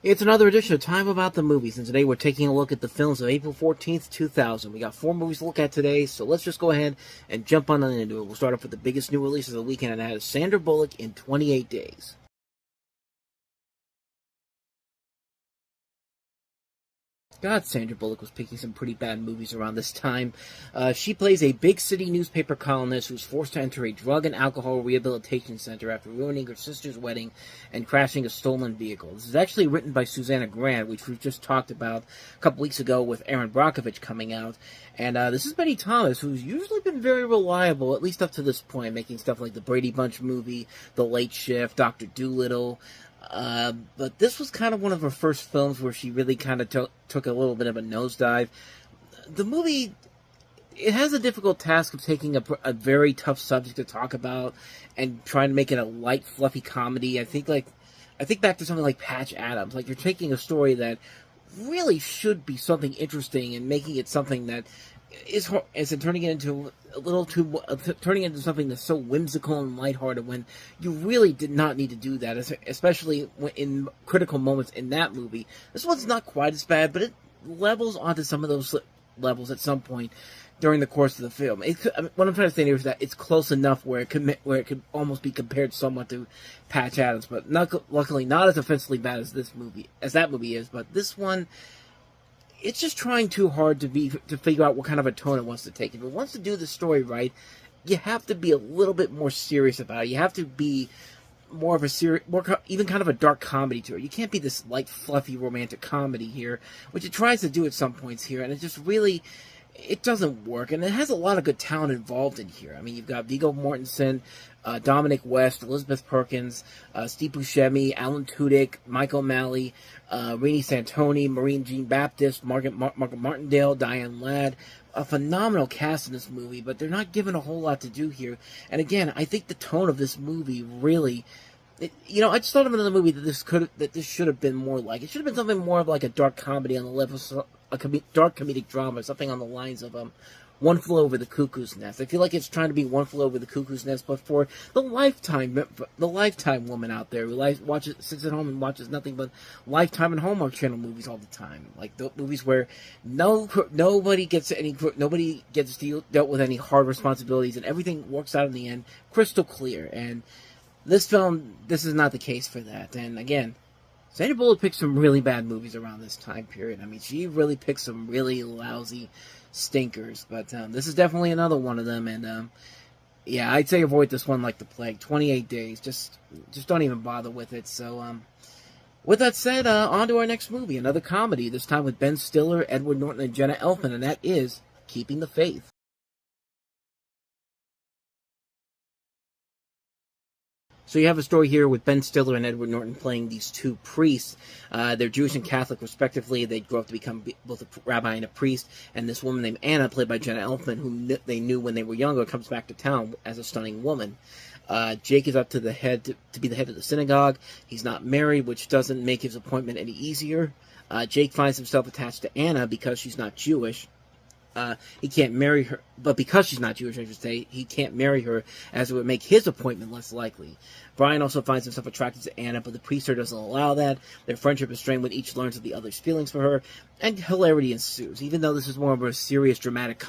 It's another edition of Time About the Movies, and today we're taking a look at the films of April 14th, 2000. We got 4 movies to look at today, so let's just go ahead and jump on into it. We'll start off with the biggest new release of the weekend, and that is Sandra Bullock in 28 Days. God, Sandra Bullock was picking some pretty bad movies around this time. She plays a big city newspaper columnist who's forced to enter a drug and alcohol rehabilitation center after ruining her sister's wedding and crashing a stolen vehicle. This is actually written by Susanna Grant, which we've just talked about a couple weeks ago with Aaron Brockovich coming out. And this is Betty Thomas, who's usually been very reliable, at least up to this point, making stuff like the Brady Bunch movie, The Late Shift, Dr. Dolittle. But this was kind of one of her first films where she really kind of took a little bit of a nosedive. The movie, it has a difficult task of taking a very tough subject to talk about and trying to make it a light, fluffy comedy. I think back to something like Patch Adams. Like, you're taking a story that really should be something interesting and making it something that is turning it into turning it into something that's so whimsical and lighthearted when you really did not need to do that, especially in critical moments in that movie. This one's not quite as bad, but it levels onto some of those levels at some point during the course of the film. What I'm trying to say here is that it's close enough where it could almost be compared somewhat to Patch Adams, but luckily not as offensively bad as that movie is. But this one, it's just trying too hard to figure out what kind of a tone it wants to take. If it wants to do the story right, you have to be a little bit more serious about it. You have to be more of a even kind of a dark comedy to it. You can't be this light, fluffy, romantic comedy here, which it tries to do at some points here, and it just really, it doesn't work. And it has a lot of good talent involved in here. I mean, you've got Viggo Mortensen, Dominic West, Elizabeth Perkins, Steve Buscemi, Alan Tudyk, Michael O'Malley, Renee Santoni, Maureen Jean-Baptiste, Margaret Martindale, Diane Ladd. A phenomenal cast in this movie, but they're not given a whole lot to do here. And again, I think the tone of this movie really, I just thought of another movie that this should have been more like. It should have been something more of like a dark comedy on the level, dark comedic drama, something on the lines of One Flew Over the Cuckoo's Nest. I feel like it's trying to be One Flew Over the Cuckoo's Nest, but for the Lifetime woman out there who sits at home and watches nothing but Lifetime and Hallmark Channel movies all the time, like the movies where nobody gets dealt with any hard responsibilities and everything works out in the end crystal clear. And this film, this is not the case for that. And again, Sandra Bullock picked some really bad movies around this time period. I mean, she really picked some really lousy stinkers, but this is definitely another one of them. And yeah, I'd say avoid this one like the plague. 28 Days, just don't even bother with it. So with that said, on to our next movie, another comedy, this time with Ben Stiller, Edward Norton, and Jenna Elfman, and that is Keeping the Faith. So you have a story here with Ben Stiller and Edward Norton playing these two priests. They're Jewish and Catholic, respectively. They grow up to become both a rabbi and a priest. And this woman named Anna, played by Jenna Elfman, who they knew when they were younger, comes back to town as a stunning woman. Jake is up to the head to be the head of the synagogue. He's not married, which doesn't make his appointment any easier. Jake finds himself attached to Anna because she's not Jewish. He can't marry her, but because she's not Jewish, I should say, he can't marry her, as it would make his appointment less likely. Brian also finds himself attracted to Anna, but the priester doesn't allow that. Their friendship is strained when each learns of the other's feelings for her, and hilarity ensues. Even though this is more of a serious, dramatic,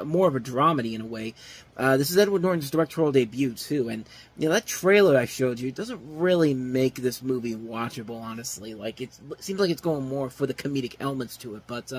more of a dramedy in a way, this is Edward Norton's directorial debut too. And that trailer I showed you doesn't really make this movie watchable, honestly. Like, it seems like it's going more for the comedic elements to it, but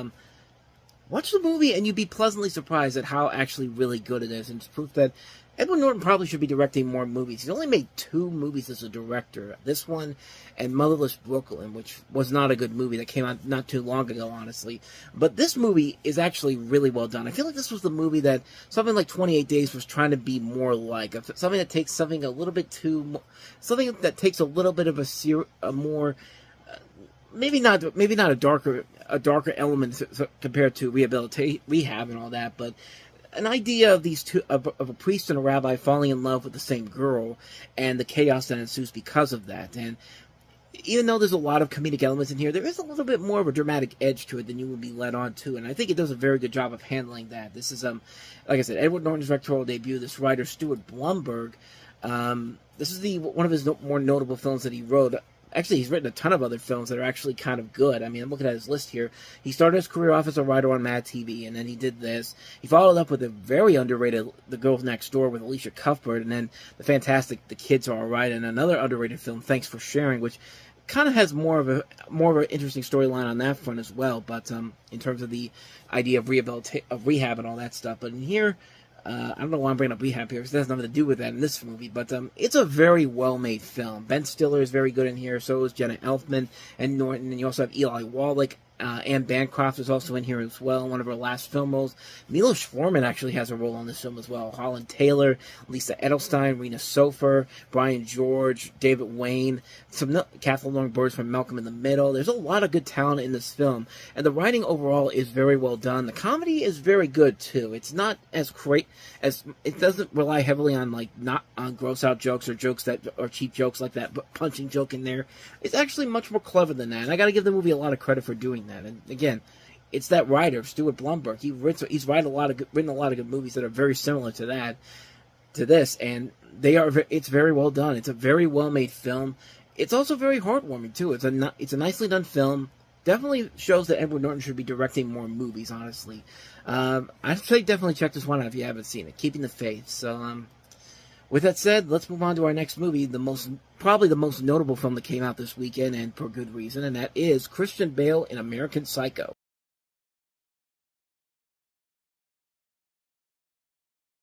watch the movie and you'd be pleasantly surprised at how actually really good it is. And it's proof that Edward Norton probably should be directing more movies. He's only made 2 movies as a director. This one and Motherless Brooklyn, which was not a good movie that came out not too long ago, honestly. But this movie is actually really well done. I feel like this was the movie that something like 28 Days was trying to be more like. Something that takes something a little bit of a more... Maybe not a darker element compared to rehab and all that, but an idea of these two, of a priest and a rabbi falling in love with the same girl, and the chaos that ensues because of that. And even though there's a lot of comedic elements in here, there is a little bit more of a dramatic edge to it than you would be led on to, and I think it does a very good job of handling that. This is, like I said, Edward Norton's directorial debut. This writer, Stuart Blumberg, this is one of his more notable films that he wrote. Actually, he's written a ton of other films that are actually kind of good. I mean, I'm looking at his list here. He started his career off as a writer on Mad TV, and then he did this. He followed up with a very underrated The Girl Next Door with Alicia Cuthbert, and then the fantastic The Kids Are Alright, and another underrated film, Thanks for Sharing, which kind of has more of an interesting storyline on that front as well. But in terms of the idea of rehab and all that stuff. But in here, I don't know why I'm bringing up rehab here, because it has nothing to do with that in this movie, but it's a very well-made film. Ben Stiller is very good in here, so is Jenna Elfman and Norton, and you also have Eli Wallach. Anne Bancroft is also in here as well, one of her last film roles. Milos Forman actually has a role on this film as well. Holland Taylor, Lisa Edelstein, Rena Sofer, Brian George, David Wayne, Kathleen Long Birds from Malcolm in the Middle. There's a lot of good talent in this film, and the writing overall is very well done. The comedy is very good too. It's not as great as it doesn't rely heavily on not on gross out jokes or jokes that are cheap jokes like that, but punching joke in there. It's actually much more clever than that, and I got to give the movie a lot of credit for doing that. And again, it's that writer, Stuart Blumberg. He's written a lot of good movies that are very similar to this, and it's very well done. It's a very well made film. It's also very heartwarming too. It's a nicely done film. Definitely shows that Edward Norton should be directing more movies. Honestly, I'd say definitely check this one out if you haven't seen it. Keeping the Faith. So, with that said, let's move on to our next movie, probably the most notable film that came out this weekend, and for good reason, and that is Christian Bale in American Psycho.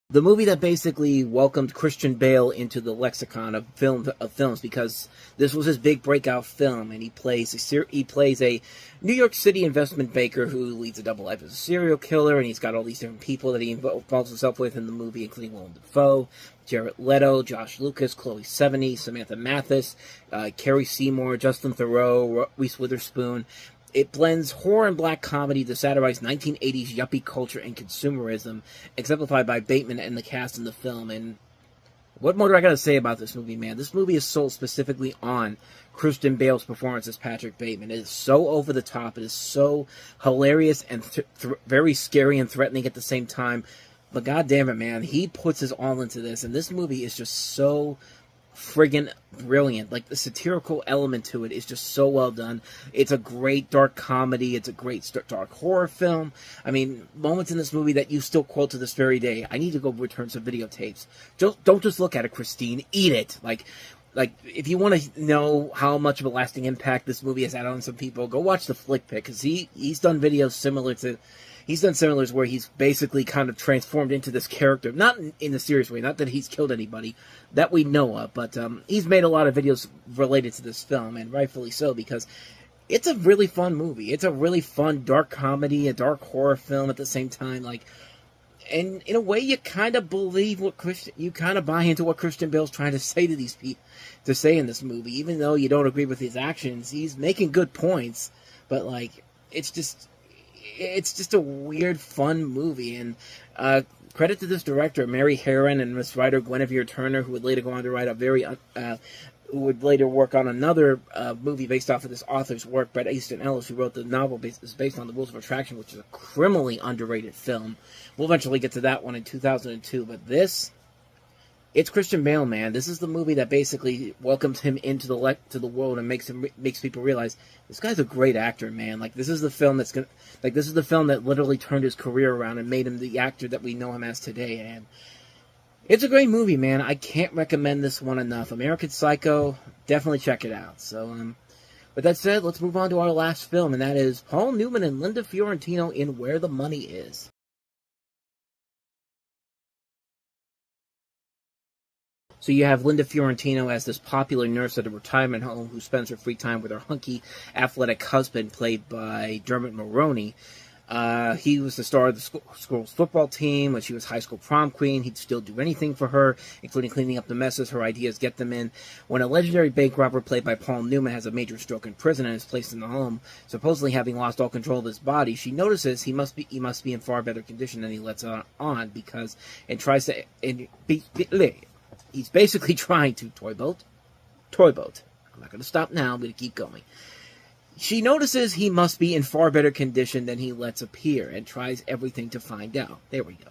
The movie that basically welcomed Christian Bale into the lexicon of films, because this was his big breakout film, and he plays a New York City investment banker who leads a double life as a serial killer, and he's got all these different people that he involves himself with in the movie, including Willem Dafoe, Jared Leto, Josh Lucas, Chloe Sevigny, Samantha Mathis, Carrie Seymour, Justin Theroux, Reese Witherspoon. It blends horror and black comedy to satirize 1980s yuppie culture and consumerism, exemplified by Bateman and the cast in the film. And what more do I got to say about this movie, man? This movie is sold specifically on Christian Bale's performance as Patrick Bateman. It is so over the top. It is so hilarious and very scary and threatening at the same time. But god damn it, man, he puts his all into this. And this movie is just so friggin' brilliant. Like, the satirical element to it is just so well done. It's a great dark comedy. It's a great dark horror film. I mean, moments in this movie that you still quote to this very day. I need to go return some videotapes. Don't just look at it, Christine. Eat it. Like, if you want to know how much of a lasting impact this movie has had on some people, go watch the Flick Pick, because he's done videos similar to... He's done similars where he's basically kind of transformed into this character. Not in a serious way, not that he's killed anybody that we know of, but he's made a lot of videos related to this film, and rightfully so, because it's a really fun movie. It's a really fun dark comedy, a dark horror film at the same time. And in a way, you kind of believe you kind of buy into what Christian Bale's trying to say to these people, to say in this movie. Even though you don't agree with his actions, he's making good points, but it's just a weird, fun movie. And credit to this director, Mary Herron, and this writer, Guinevere Turner, who would later go on to write who would later work on another movie based off of this author's work, Bret Easton Ellis, who wrote the novel based on the Rules of Attraction, which is a criminally underrated film. We'll eventually get to that one in 2002, but it's Christian Bale, man. This is the movie that basically welcomes him into the world and makes people realize this guy's a great actor, man. This is the film that literally turned his career around and made him the actor that we know him as today. And it's a great movie, man. I can't recommend this one enough. American Psycho, definitely check it out. So, with that said, let's move on to our last film, and that is Paul Newman and Linda Fiorentino in Where the Money Is. So you have Linda Fiorentino as this popular nurse at a retirement home who spends her free time with her hunky, athletic husband, played by Dermot Mulroney. He was the star of the school's football team. When she was high school prom queen, he'd still do anything for her, including cleaning up the messes her ideas get them in. When a legendary bank robber played by Paul Newman has a major stroke in prison and is placed in the home, supposedly having lost all control of his body, she notices he must be in far better condition than he lets on, because he's basically trying to toy boat. I'm not going to stop now. I'm going to keep going. She notices he must be in far better condition than he lets appear and tries everything to find out. There we go.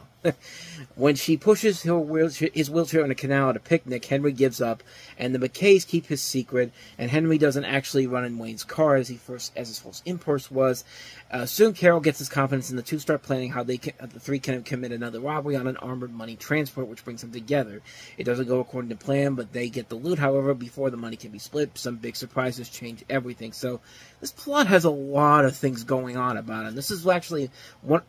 When she pushes his wheelchair in a canal at a picnic, Henry gives up, and the McKays keep his secret, and Henry doesn't actually run in Wayne's car as his first impulse was. Soon Carol gets his confidence, and the two start planning how the three can commit another robbery on an armored money transport, which brings them together. It doesn't go according to plan, but they get the loot. However, before the money can be split, some big surprises change everything. So this plot has a lot of things going on about it. This is actually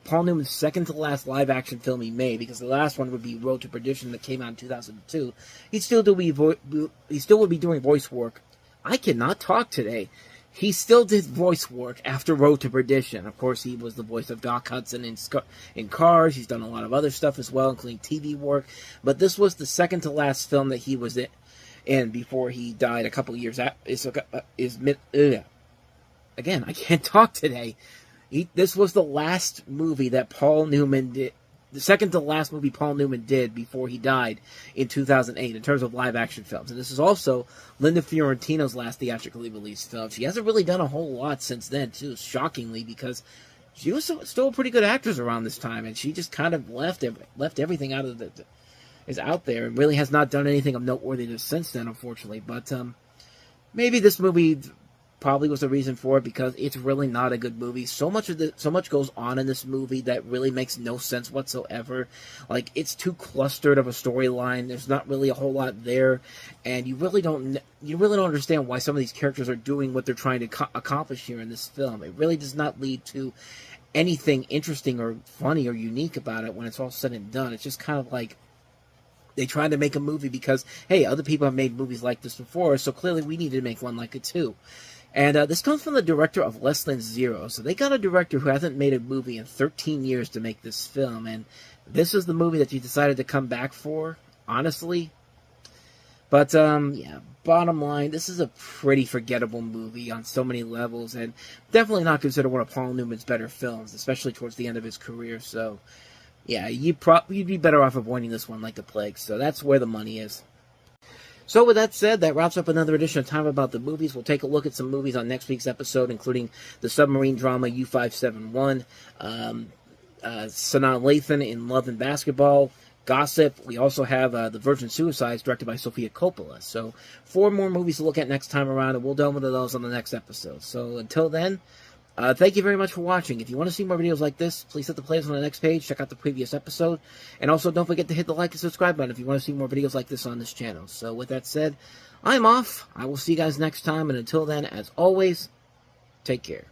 Paul Newman's second to last live-action film he made, because the last one would be Road to Perdition that came out in 2002. He still would be doing voice work. I cannot talk today. He still did voice work after Road to Perdition. Of course, he was the voice of Doc Hudson in Cars. He's done a lot of other stuff as well, including TV work. But this was the second to last film that he was in before he died a couple years after. Again, I can't talk today. This was the last movie that Paul Newman did. The second to last movie Paul Newman did before he died in 2008 in terms of live-action films. And this is also Linda Fiorentino's last theatrically released film. She hasn't really done a whole lot since then, too, shockingly, because she was still a pretty good actress around this time, and she just kind of left everything out of is out there, and really has not done anything of noteworthiness since then, unfortunately. But maybe this movie probably was the reason for it, because it's really not a good movie. So much goes on in this movie that really makes no sense whatsoever. Like, it's too clustered of a storyline. There's not really a whole lot there, and you really don't understand why some of these characters are doing what they're trying to accomplish here in this film. It really does not lead to anything interesting or funny or unique about it when it's all said and done. It's just kind of like they tried to make a movie because, hey, other people have made movies like this before, so clearly we need to make one like it too. And this comes from the director of Less Than Zero. So they got a director who hasn't made a movie in 13 years to make this film. And this is the movie that you decided to come back for, honestly. But, yeah, bottom line, this is a pretty forgettable movie on so many levels. And definitely not considered one of Paul Newman's better films, especially towards the end of his career. So, yeah, you'd be better off avoiding this one like the plague. So that's where the money is. So with that said, that wraps up another edition of Time About the Movies. We'll take a look at some movies on next week's episode, including the submarine drama U-571, Sanaa Lathan in Love and Basketball, Gossip. We also have The Virgin Suicides, directed by Sofia Coppola. So 4 more movies to look at next time around, and we'll delve into those on the next episode. So until then, thank you very much for watching. If you want to see more videos like this, please hit the playlist on the next page, check out the previous episode, and also don't forget to hit the like and subscribe button if you want to see more videos like this on this channel. So with that said, I'm off. I will see you guys next time, and until then, as always, take care.